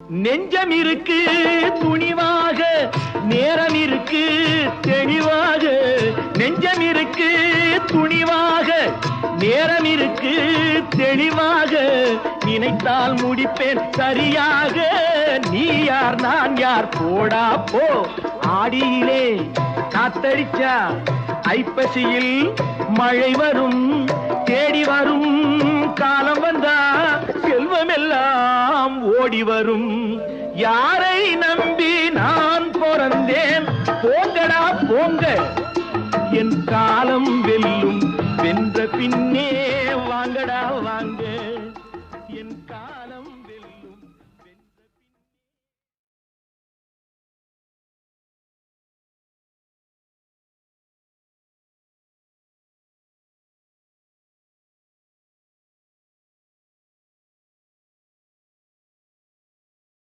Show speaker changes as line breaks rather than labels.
நெஞ்சம் இருக்கு துணிவாக, நேரம் இருக்கு தெளிவாக. நெஞ்சம் இருக்கு துணிவாக, நேரம் இருக்கு தெளிவாக. நினைத்தால் முடிப்பேன் சரியாக. நீ யார் நான் யார் போடா போ. ஆடியிலே காத்தடிச்சா ஐப்பசியில் மழை வரும். தேடி வரும் காலம் வந்தா செல்வமெல்லாம் ஓடி வரும். யாரை நம்பி நான் பிறந்தேன்? போங்கடா போங்க, என் காலம் வெல்லும். வென்ற பின்னே வாங்கடா.